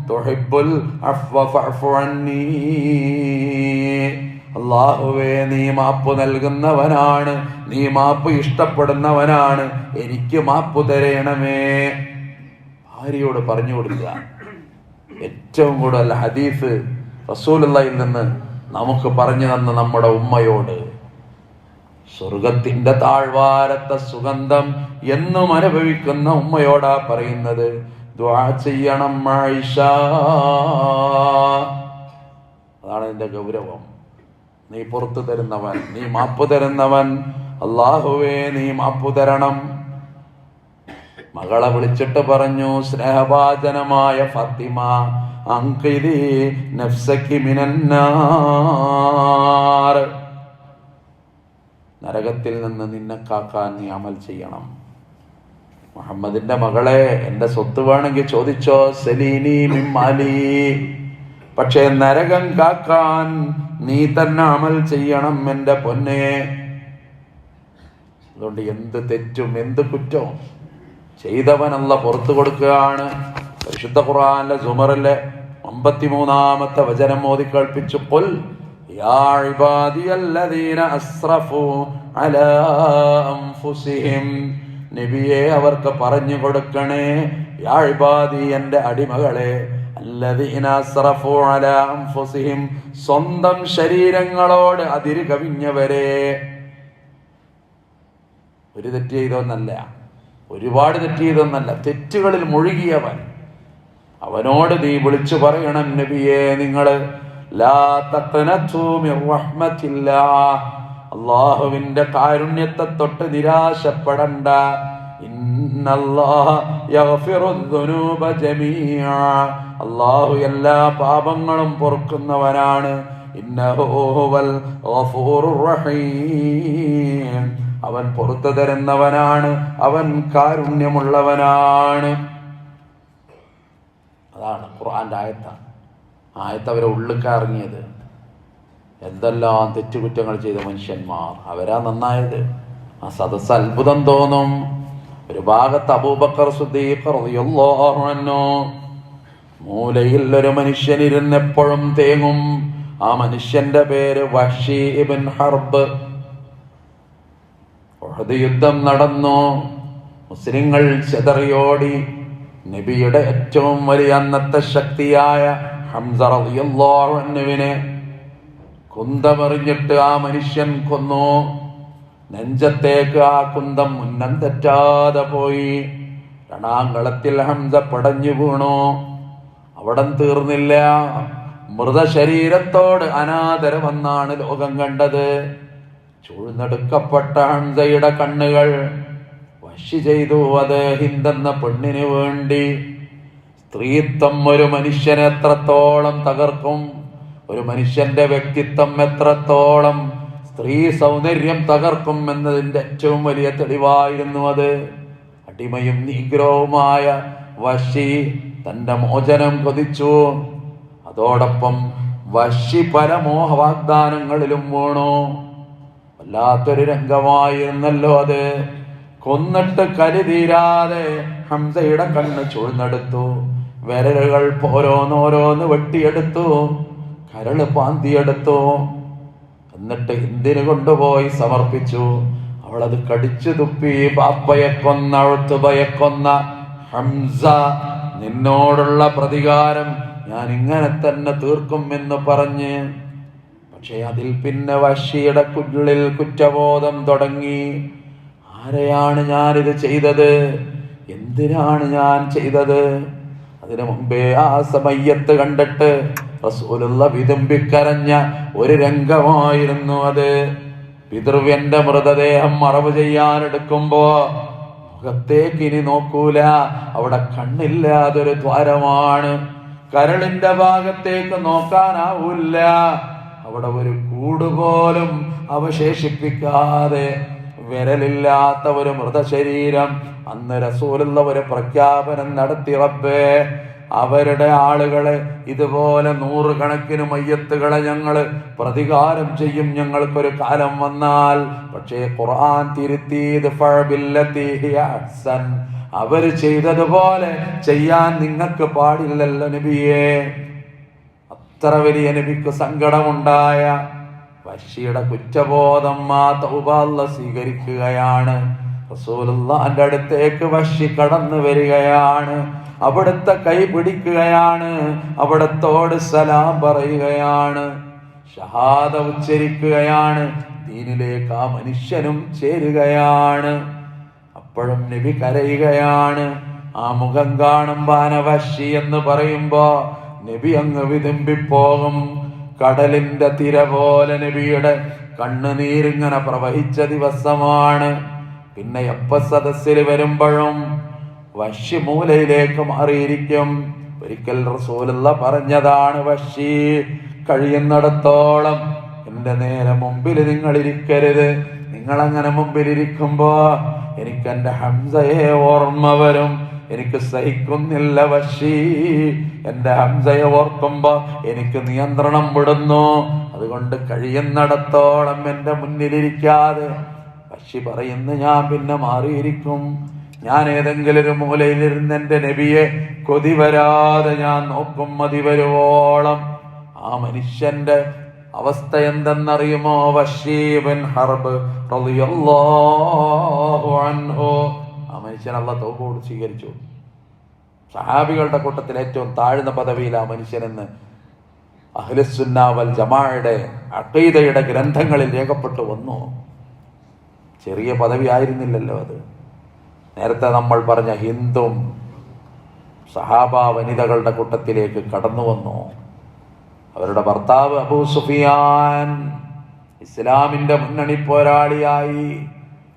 തുഹിബ്ബുൽ അഫ്വ ഫഅഫു അന്നീ. അല്ലാഹുവേ, നീ മാപ്പ് നൽകുന്നവനാണ്, നീ മാപ്പ് ഇഷ്ടപ്പെടുന്നവനാണ്, എനിക്ക് മാപ്പ് തരേണമേ. ഭാര്യയോട് പറഞ്ഞു കൊടുക്കുക. ഏറ്റവും കൂടുതൽ ഹദീസ് റസൂലുള്ളാഹിൽ നിന്ന് നമുക്ക് പറഞ്ഞു തന്ന നമ്മുടെ ഉമ്മയോട്, സ്വർഗത്തിന്റെ താഴ്വാരത്തെ സുഗന്ധം എന്നും അനുഭവിക്കുന്ന ഉമ്മയോടാ പറയുന്നത്, ദുആ ചെയ്യണം ആയിഷ. അതാണ് ഇതിന്റെ ഗൗരവം. നീ പുറത്തു തരുന്നവൻ, നീ മാപ്പ് തരുന്നവൻ, അല്ലാഹുവേ നീ മാപ്പ് തരണം. മകളെ വിളിച്ചിട്ട് പറഞ്ഞു, സ്നേഹഭാജനമായ ഫാത്തിമ, അൻഖിദി നഫ്സകി മിനന്നാർ, നരകത്തിൽ നിന്ന് നിന്നെ കാക്കാൻ നീ അമൽ ചെയ്യണം. മുഹമ്മദിന്റെ മകളെ, എന്റെ സ്വത്ത് വേണമെങ്കിൽ ചോദിച്ചോ, സലീനി മിൻ മാലി, പക്ഷേ നരകം കാക്കാൻ നീ തന്നെ അമൽ ചെയ്യണം എന്റെ പൊന്നെ. അതുകൊണ്ട് എന്ത് തെറ്റും എന്ത് കുറ്റവും ചെയ്തവൻ അല്ലാഹു പുറത്തു കൊടുക്കുകയാണ്. പരിശുദ്ധ ഖുർആനിലെ സുമറിലെ 53-ാമത്തെ വചനം ഓതി കേൾപ്പിച്ചു, ഖുൽ യാ ഇബാദിയല്ലദീന അസ്റഫു അലാ അൻഫുസിഹിം, നബിയെ അവർക്ക് പറഞ്ഞു കൊടുക്കണേ, യാ ഇബാദി എന്റെ അടിമകളെ, അല്ലദീന അസ്റഫു അലാ അൻഫുസിഹിം, സ്വന്തം ശരീരങ്ങളോട് അതിര് കവിഞ്ഞവരെ. ഒരു തെറ്റ് ചെയ്തോന്നല്ല, ഒരുപാട് തെറ്റ് ചെയ്തൊന്നല്ല, തെറ്റുകളിൽ മുഴുകിയവൻ, അവനോട് നീ വിളിച്ചു പറയണം, നബിയെ നിങ്ങള് ലാ തഖ്നതു മിർ റഹ്മത്തില്ലാഹ്, അല്ലാഹുവിന്റെ കാരുണ്യത്തെ തൊട്ട് നിരാശപ്പെടണ്ട. ഇന്നല്ലാഹ യഗ്ഫിറുദ്ദുനൂബ ജമീഅ, അല്ലാഹു എല്ലാ പാപങ്ങളും പൊറുക്കുന്നവനാണ്. ഇന്നഹു ഹുവൽ ഗഫൂറുർ റഹീം, അവൻ പുറത്തു തരുന്നവനാണ്, അവൻ കാരുണ്യമുള്ളവനാണ്. അതാണ് ഖുർആന്റെ ആയത്താണ്. ആയത്ത് അവരെ ഉള്ളിക്കറങ്ങിയത്. എന്തെല്ലാം തെറ്റുകുറ്റങ്ങൾ ചെയ്ത മനുഷ്യന്മാർ, അവരാ നന്നായത്. ആ സദസ്സ് അത്ഭുതം തോന്നും. ഒരു ഭാഗത്ത് അബൂബക്കർ സിദ്ദീഖ് റളിയല്ലാഹു അൻഹു, മൂലയിൽ ഒരു മനുഷ്യൻ ഇരുന്നെപ്പോഴും തേങ്ങും. ആ മനുഷ്യന്റെ പേര് വഹ്ശി ഇബ്ൻ ഹർബ്. ഉഹദ് യുദ്ധം നടന്നു, മുസ്ലിങ്ങൾ ചെതറിയോടി. നബിയുടെ ഏറ്റവും വലിയ അന്നത്തെ ശക്തിയായ ഹംസ റളിയല്ലാഹു അൻഹുവിനെ കുന്തമെറിഞ്ഞിട്ട് ആ മനുഷ്യൻ കൊന്നു. നെഞ്ചത്തേക്ക് ആ കുന്തം മുന്നം തെറ്റാതെ പോയി. രണാങ്കളത്തിൽ ഹംസ പടഞ്ഞു വീണു. അവിടം തീർന്നില്ല. മൃതശരീരത്തോട് അനാദരവെന്നാണ് ലോകം കണ്ടത്. ചൂഴ്ന്നെടുക്കപ്പെട്ട ഹംസയുടെ കണ്ണുകൾ വശി ചെയ്തു. അത് ഹിന്ദെന്ന പെണ്ണിന് വേണ്ടി. സ്ത്രീത്വം ഒരു മനുഷ്യനെ എത്രത്തോളം തകർക്കും, ഒരു മനുഷ്യന്റെ വ്യക്തിത്വം എത്രത്തോളം സ്ത്രീ സൗന്ദര്യം തകർക്കും എന്നതിന്റെ ഏറ്റവും വലിയ തെളിവായിരുന്നു അത്. അടിമയും നീഗ്രോവുമായ വശി തന്റെ മോചനം കൊതിച്ചു. അതോടൊപ്പം വശി പല മോഹവാഗ്ദാനങ്ങളിലും വീണു. വല്ലാത്തൊരു രംഗമായിരുന്നല്ലോ അത്. കൊന്നിട്ട് കലി തീരാതെ ഹംസയുടെ കണ്ണ് ചുഴ്ന്നെടുത്തു. വിരലുകൾ ഓരോന്നോരോന്ന് വെട്ടിയെടുത്തു, കരള് പാന്തിയെടുത്തു. എന്നിട്ട് എന്തിനു കൊണ്ടുപോയി സമർപ്പിച്ചു? അവളത് കടിച്ചു തുപ്പി. ബാപ്പയെ കൊന്ന, ഉത്ബയെ കൊന്ന ഹംസ, നിന്നോടുള്ള പ്രതികാരം ഞാൻ ഇങ്ങനെ തന്നെ തീർക്കും എന്ന് പറഞ്ഞ്. പക്ഷെ അതിൽ പിന്നെ വഹ്ശിയുടെ ഉള്ളിൽ കുറ്റബോധം തുടങ്ങി. ആരെയാണ് ഞാനിത് ചെയ്തത്? എന്തിനാണ് ഞാൻ ചെയ്തത്? അതിനു മുമ്പേ ആ സമയത്ത് കണ്ടിട്ട് റസൂലുള്ള വിതുമ്പിക്കരഞ്ഞ ഒരു രംഗമായിരുന്നു അത്. പിതൃവ്യന്റെ മൃതദേഹം മറവ് ചെയ്യാനെടുക്കുമ്പോ മുഖത്തേക്ക് ഇനി നോക്കൂല, അവിടെ കണ്ണില്ലാതൊരു ദ്വാരമാണ്. കരളിന്റെ ഭാഗത്തേക്ക് നോക്കാനാവൂല്ല, അവിടെ ഒരു കൂടുപോലും അവശേഷിപ്പിക്കാതെ വിരലില്ലാത്ത ഒരു മൃതശരീരം. അന്ന് റസൂലുള്ള ഒരു പ്രഖ്യാപനം നടത്തി, റബ്ബേ, അവരുടെ ആളുകളെ ഇതുപോലെ 100 കണക്കിന് മയ്യത്തുകളെ ഞങ്ങള് പ്രതികാരം ചെയ്യും ഞങ്ങൾക്കൊരു കാലം വന്നാൽ. പക്ഷേ ഖുർആൻ തിരുത്തിയത് അവര് ചെയ്തതുപോലെ ചെയ്യാൻ നിങ്ങൾക്ക് പാടില്ലല്ലോ നബിയേ. അത്ര വലിയ നബിക്ക് സങ്കടമുണ്ടായ വഹ്ശിയുടെ കുറ്റബോധം ആ തൗബ അല്ലാഹ് സ്വീകരിക്കുകയാണ്. റസൂലുള്ളാഹിന്റെ അടുത്തേക്ക് വഹ്ശി കടന്നു വരികയാണ്, അവിടുത്തെ കൈ പിടിക്കുകയാണ്, അവിടത്തോട് സലാം പറയുകയാണ്, ഷഹാദ ഉച്ചരിക്കുകയാണ്, ദീനിലേക്ക് ആ മനുഷ്യനും ചേരുകയാണ്. അപ്പോഴും നബി കരയുകയാണ്. ആ മുഖം കാണുമ്പോൾ വഹ്ശി എന്ന് പറയുമ്പോ നബി അങ്ങ് വിതുമ്പിപ്പോകും. കടലിന്റെ തിര പോലെ നബിയുടെ കണ്ണുനീരിങ്ങനെ പ്രവഹിച്ച ദിവസമാണ്. പിന്നെ എപ്പ സദസ്സിൽ വരുമ്പോഴും വഹ്ശി മൂലയിലേക്ക് മാറിയിരിക്കും. ഒരിക്കൽ റസൂലുള്ള പറഞ്ഞതാണ്, വഹ്ശി, കഴിയുന്നിടത്തോളം എന്റെ നേരെ മുമ്പിൽ നിങ്ങൾ ഇരിക്കരുത്. നിങ്ങളങ്ങനെ മുമ്പിലിരിക്കുമ്പോ എനിക്ക് എന്റെ ഹംസയെ ഓർമ്മ വരും. എനിക്ക് സഹിക്കുന്നില്ല വഹ്ശി, എന്റെ ഹംസയെ ഓർക്കുമ്പോ എനിക്ക് നിയന്ത്രണം വിടുന്നു. അതുകൊണ്ട് കഴിയുന്നിടത്തോളം എന്റെ മുന്നിലിരിക്കാതെ. വഹ്ശി പറയുന്നു, ഞാൻ പിന്നെ മാറിയിരിക്കും. ഞാൻ ഏതെങ്കിലും ഒരു മൂലയിലിരുന്ന് എന്റെ നബിയെ കൊതി വരാതെ ഞാൻ നോക്കും മതി വരുവോളം. ആ മനുഷ്യന്റെ അവസ്ഥ എന്തെന്നറിയുമോ? വഹ്ശി ഇബ്ൻ ഹർബ് റളിയല്ലാഹു അൻഹു. ആ മനുഷ്യൻ അല്ലാഹു തൗബ സ്വീകരിച്ചു. സഹാബികളുടെ കൂട്ടത്തിൽ ഏറ്റവും താഴ്ന്ന പദവിയിൽ ആ മനുഷ്യനെന്ന് അഹ്ലുസുന്ന വൽ ജമാഅയുടെ അഖീദയുടെ ഗ്രന്ഥങ്ങളിൽ രേഖപ്പെട്ടു വന്നു. ചെറിയ പദവി ആയിരുന്നില്ലല്ലോ അത്. നേരത്തെ നമ്മൾ പറഞ്ഞ ഹിന്ദും സഹാബ വനിതകളുടെ കൂട്ടത്തിലേക്ക് കടന്നു വന്നു. അവരുടെ ഭർത്താവ് അബൂ സുഫിയാൻ ഇസ്ലാമിന്റെ മുന്നണി പോരാളിയായി.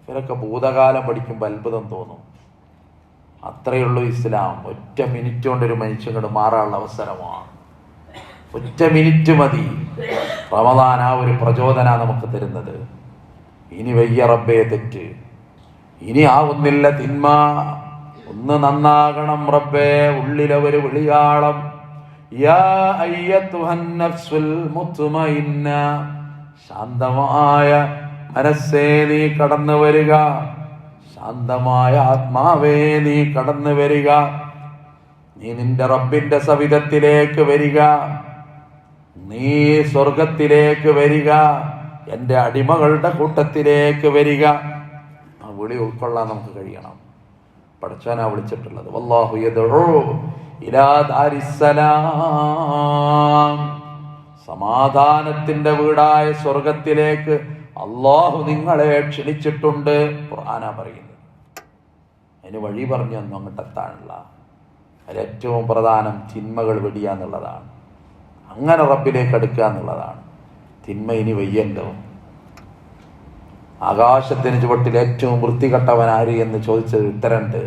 ഇവരൊക്കെ ഭൂതകാലം പഠിക്കുമ്പോൾ അത്ഭുതം തോന്നും. അത്രയുള്ളൂ ഇസ്ലാം. ഒറ്റ മിനിറ്റ് കൊണ്ടൊരു മനുഷ്യനോട് മാറാനുള്ള അവസരമാണ്. ഒറ്റ മിനിറ്റ് മതി. റമദാൻ ആ ഒരു പ്രചോദന നമുക്ക് തരുന്നത്. ഇനി വയ്യ റബ്ബേ തെറ്റ്, ഇനി ആവുന്നില്ല തിന്മ, ഒന്ന് നന്നാകണം റബ്ബേ. ഉള്ളിലെ ഒരു വിളിയാളം, യാ അയ്യത്തുഹൻ നഫ്സുൽ മുത്മഇന്ന, ശാന്തമായ മനസ്സേ നീ കടന്നു വരിക, ശാന്തമായ ആത്മാവേ നീ കടന്നു വരിക. നീ നിന്റെ റബ്ബിന്റെ സവിധത്തിലേക്ക് വരിക, നീ സ്വർഗത്തിലേക്ക് വരിക, എന്റെ അടിമകളുടെ കൂട്ടത്തിലേക്ക് വരിക. ആ വിളി ഉൾക്കൊള്ളാൻ നമുക്ക് കഴിയണം. പടച്ചവനാ വിളിച്ചിട്ടുള്ളത്. വല്ലാഹു യദ്ഉ ഇലാ ദാരിസ്സലാം, സമാധാനത്തിന്റെ വീടായ സ്വർഗത്തിലേക്ക് അള്ളാഹു നിങ്ങളെ ക്ഷണിച്ചിട്ടുണ്ട്. ഖുർആനാ പറയുന്നത്. അതിന് വഴി പറഞ്ഞു തന്നു അങ്ങോട്ട് എത്താനുള്ള. അതിലേറ്റവും പ്രധാനം തിന്മകൾ വെടിയാന്നുള്ളതാണ്. അങ്ങനെ റബ്ബിലേക്ക് അടുക്കുക എന്നുള്ളതാണ്. തിന്മ ഇനി വയ്യല്ലോ. ആകാശത്തിന് ചുവട്ടിൽ ഏറ്റവും വൃത്തികെട്ടവൻ ആര് എന്ന് ചോദിച്ചത് ഉത്തരണ്ട്.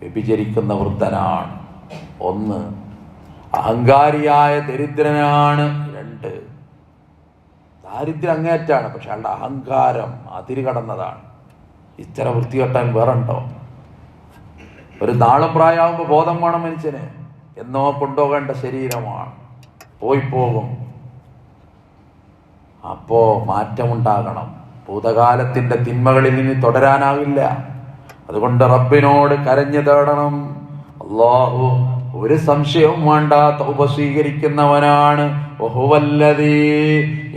വ്യഭിചരിക്കുന്ന വൃദ്ധനാണ്. 1, അഹങ്കാരിയായ ദരിദ്രനാണ്. 2, ദാരിദ്ര്യം അങ്ങേറ്റാണ്, പക്ഷെ അയാളുടെ അഹങ്കാരം അതിര് കടന്നതാണ്. ഇത്തരം വൃത്തികെട്ടാൻ വേറുണ്ടോ? ഒരു നാളും പ്രായമാകുമ്പോൾ ബോധം വേണം മനുഷ്യന്. എന്നോ കൊണ്ടുപോകേണ്ട ശരീരമാണ്, പോയി പോകും. അപ്പോ മാറ്റമുണ്ടാകണം. ഭൂതകാലത്തിന്റെ തിന്മകളിൽ ഇനി തുടരാനാവില്ല. അതുകൊണ്ട് റബ്ബിനോട് കരഞ്ഞു തേടണം. അല്ലാഹു ഒരു സംശയവും വേണ്ട തൗബ സ്വീകരിക്കുന്നവനാണ്. വഹുവല്ലദീ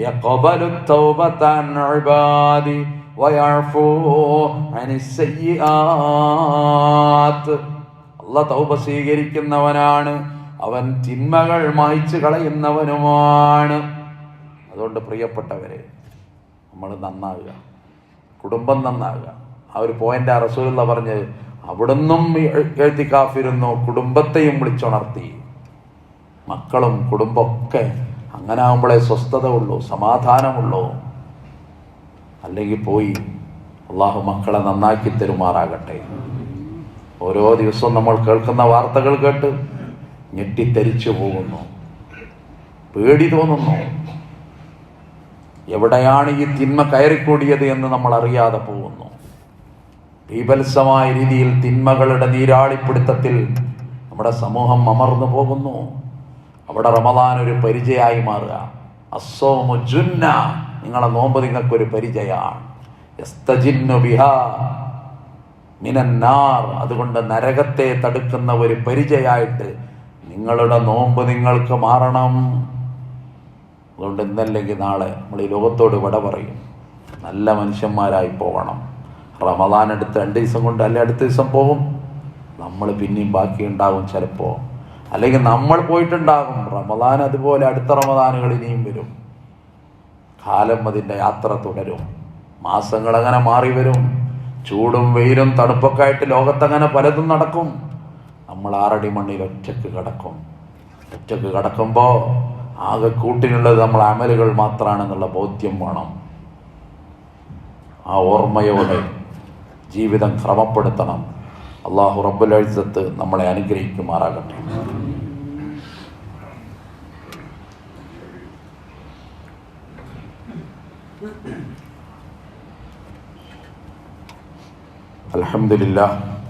യഖ്ബലു തൗബത അൻ ഇബാദി വയഅഫു അനിസ്സയ്യിആത്ത്. അല്ലാഹു തൗബ സ്വീകരിക്കുന്നവനാണ്, അവൻ തിന്മകൾ മായ്ച്ചു കളയുന്നവനുമാണ്. അതുകൊണ്ട് പ്രിയപ്പെട്ടവരെ, നമ്മൾ നന്നാകുക, കുടുംബം നന്നാകുക. ആ ഒരു പോയിന്റ് റസൂലുള്ള പറഞ്ഞത്, അവിടുന്നും എഴുത്തിക്കാഫിരുന്നു, കുടുംബത്തെയും വിളിച്ചുണർത്തി. മക്കളും കുടുംബമൊക്കെ അങ്ങനെ ആകുമ്പോഴേ സ്വസ്ഥത ഉള്ളൂ, സമാധാനമുള്ളൂ. അല്ലെങ്കിൽ പോയി. അള്ളാഹു മക്കളെ നന്നാക്കി തരുമാറാകട്ടെ. ഓരോ ദിവസവും നമ്മൾ കേൾക്കുന്ന വാർത്തകൾ കേട്ട് ഞെട്ടിത്തരിച്ചു പോകുന്നു, പേടി തോന്നുന്നു. എവിടെയാണ് ഈ തിന്മ കയറിക്കൂടിയത് എന്ന് നമ്മൾ അറിയാതെ പോകുന്നു. ബീഭത്സമായ രീതിയിൽ തിന്മകളുടെ നീരാളിപ്പിടുത്തത്തിൽ നമ്മുടെ സമൂഹം അമർന്നു പോകുന്നു. അവിടെ റമദാൻ ഒരു പരിചയമായി മാറുക. അസ്സൗമു ജുന്ന, നിങ്ങളെ നോമ്പ് നിങ്ങൾക്കൊരു പരിചയമാണ്. യസ്തജിന്നു ബിഹാ മിനന്നാർ, അതുകൊണ്ട് നരകത്തെ തടുക്കുന്ന ഒരു പരിചയമായിട്ട് നിങ്ങളുടെ നോമ്പ് നിങ്ങൾക്ക് മാറണം. അതുകൊണ്ട് ഇന്നല്ലെങ്കിൽ നാളെ നമ്മൾ ഈ ലോകത്തോട് വിട പറയും. നല്ല മനുഷ്യന്മാരായി പോകണം. റമദാൻ എടുത്ത് 2 ദിവസം കൊണ്ട് അല്ലെ അടുത്ത ദിവസം പോകും, നമ്മൾ പിന്നെയും ബാക്കി ഉണ്ടാകും ചിലപ്പോൾ. അല്ലെങ്കിൽ നമ്മൾ പോയിട്ടുണ്ടാകും. റമദാൻ അതുപോലെ അടുത്ത റമദാനുകൾ ഇനിയും വരും. കാലം അതിൻ്റെ യാത്ര തുടരും. മാസങ്ങൾ അങ്ങനെ മാറി വരും. ചൂടും വെയിലും തണുപ്പൊക്കെ ആയിട്ട് ലോകത്തങ്ങനെ പലതും നടക്കും. നമ്മൾ 6 അടി മണ്ണിൽ ഒറ്റക്ക് കിടക്കും. ഒറ്റക്ക് കിടക്കുമ്പോൾ ആകെ കൂട്ടിനുള്ളത് നമ്മൾ അമലുകൾ മാത്രമാണെന്നുള്ള ബോധ്യം വേണം. ആ ഓർമ്മയോടെ ജീവിതം ക്രമപ്പെടുത്തണം. അല്ലാഹു റബ്ബുൽ ഇസ്സത്ത് നമ്മളെ അനുഗ്രഹിക്കുമാറാകട്ടെ.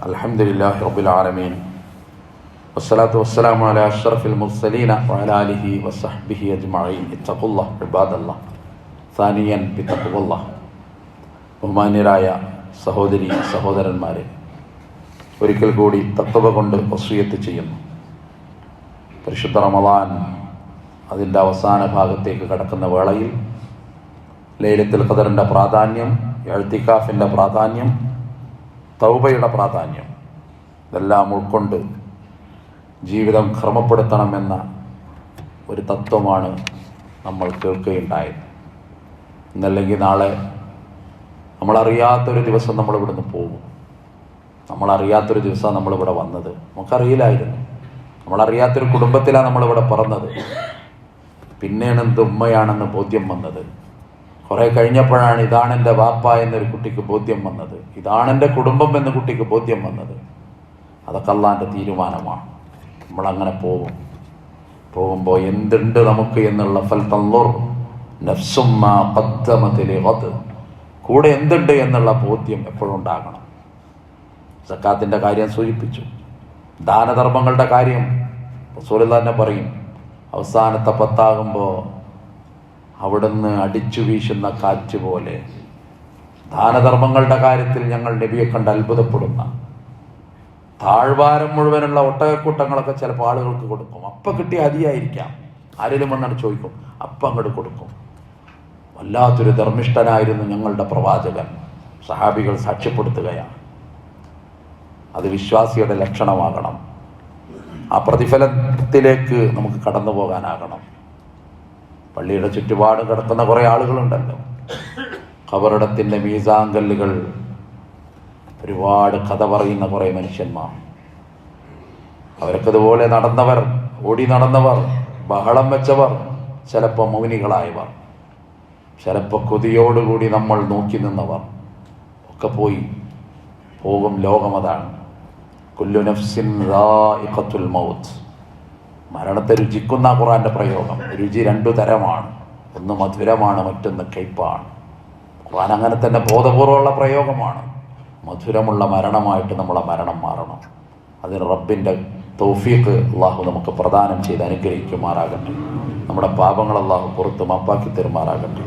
അൽഹംദുലില്ലാഹി റബ്ബിൽ ആലമീൻ വസ്സലാത്തു വസ്സലാമു അലാ അഷ്റഫിൽ മുർസലീന വഅലാ ആലിഹി വസഹ്ബിഹി അജ്മഈൻ. ഇത്തഖുല്ലാഹ് ഇബാദല്ലാഹ്. സാനിയൻ ബിത്തഖ്വല്ലാഹ്. ബഹുമാന്യരായ സഹോദരി സഹോദരന്മാരെ, ഒരിക്കൽ കൂടി തഖ്വ കൊണ്ട് വസിയത്ത് ചെയ്യുന്നു. പരിശുദ്ധ റമദാൻ അതിൻ്റെ അവസാന ഭാഗത്തേക്ക് കടക്കുന്ന വേളയിൽ ലൈലത്തുൽ ഖദറിൻ്റെ പ്രാധാന്യം, ഇഅ്തികാഫിൻ്റെ പ്രാധാന്യം, തൗബയുടെ പ്രാധാന്യം ഇതെല്ലാം ഉൾക്കൊണ്ട് ജീവിതം ക്രമപ്പെടുത്തണമെന്ന ഒരു തത്വമാണ് നമ്മൾ കേൾക്കുകയുണ്ടായത്. ഇന്നല്ലെങ്കിൽ നാളെ നമ്മളറിയാത്തൊരു ദിവസം നമ്മളിവിടുന്ന് പോകും. നമ്മളറിയാത്തൊരു ദിവസമാണ് നമ്മളിവിടെ വന്നത്. നമുക്കറിയില്ലായിരുന്നു. നമ്മളറിയാത്തൊരു കുടുംബത്തിലാണ് നമ്മളിവിടെ പറഞ്ഞത്. പിന്നെയാണ് എന്ത് ഉമ്മയാണെന്ന് ബോധ്യം വന്നത്. കുറെ കഴിഞ്ഞപ്പോഴാണ് ഇതാണ് എൻ്റെ വാപ്പ എന്നൊരു കുട്ടിക്ക് ബോധ്യം വന്നത്. ഇതാണ് എൻ്റെ കുടുംബം എന്ന് കുട്ടിക്ക് ബോധ്യം വന്നത്. അതൊക്കെ അള്ളാൻ്റെ തീരുമാനമാണ്. നമ്മളങ്ങനെ പോകുമ്പോൾ എന്തുണ്ട് നമുക്ക് എന്നുള്ള ഫൽതൻളുർ നഫ്സും മാ ഖദ്ദമത് ലിഗദ്, കൂടെ എന്തുണ്ട് എന്നുള്ള ബോധ്യം എപ്പോഴും ഉണ്ടാകണം. സക്കാത്തിൻ്റെ കാര്യം സൂചിപ്പിച്ചു. ദാനധർമ്മങ്ങളുടെ കാര്യം റസൂലുള്ളാഹി തന്നെ പറയും, അവസാനത്തെ 10 അവിടുന്ന് അടിച്ചു വീശുന്ന കാറ്റ് പോലെ. ദാനധർമ്മങ്ങളുടെ കാര്യത്തിൽ ഞങ്ങൾ നബിയെ കണ്ട് അത്ഭുതപ്പെടുന്ന, താഴ്വാരം മുഴുവനുള്ള ഒട്ടകക്കൂട്ടങ്ങളൊക്കെ ചിലപ്പോൾ ആളുകൾക്ക് കൊടുക്കും. അപ്പം കിട്ടിയ ഹദിയായിരിക്കാം. ആരെങ്കിലും വന്നാണ് ചോദിക്കും, അപ്പം അങ്ങോട്ട് കൊടുക്കും. വല്ലാത്തൊരു ധർമ്മിഷ്ഠനായിരുന്നു ഞങ്ങളുടെ പ്രവാചകൻ. സഹാബികൾ സാക്ഷ്യപ്പെടുത്തുകയാണ്. അത് വിശ്വാസിയുടെ ലക്ഷണമാകണം. ആ പ്രതിഫലത്തിലേക്ക് നമുക്ക് കടന്നു പോകാനാകണം. പള്ളിയുടെ ചുറ്റുപാട് കിടക്കുന്ന കുറേ ആളുകളുണ്ടല്ലോ. ഖബറിടത്തിൻ്റെ മീസാങ്കല്ലുകൾ ഒരുപാട് കഥ പറയുന്ന കുറേ മനുഷ്യന്മാർ. അവരൊക്കെ ഇതുപോലെ നടന്നവർ, ഓടി നടന്നവർ, ബഹളം വെച്ചവർ, ചിലപ്പോൾ മൗനികളായവർ, ചിലപ്പോൾ കൊതിയോടുകൂടി നമ്മൾ നോക്കി നിന്നവർ ഒക്കെ പോകും. ലോകം അതാണ്. കുല്ലു നഫ്സിൻ ദാഇഖത്തുൽ മൗത്ത്. മരണത്തെ രുചിക്കുന്ന ഖുർആന്റെ പ്രയോഗം. രുചി 2 തരമാണ്. ഒന്ന് മധുരമാണ്, മറ്റൊന്ന് കയ്പാണ്. ഖുർആൻ അങ്ങനെ തന്നെ ബോധപൂർവമുള്ള പ്രയോഗമാണ്. മധുരമുള്ള മരണമായിട്ട് നമ്മളെ മരണം മാറണം. അതിന് റബ്ബിൻ്റെ തൗഫീഖ് അള്ളാഹു നമുക്ക് പ്രദാനം ചെയ്ത് അനുഗ്രഹിക്കുമാറാകട്ടെ. നമ്മുടെ പാപങ്ങൾ അള്ളാഹു പുറത്ത് മാപ്പാക്കി തരുമാറാകട്ടെ.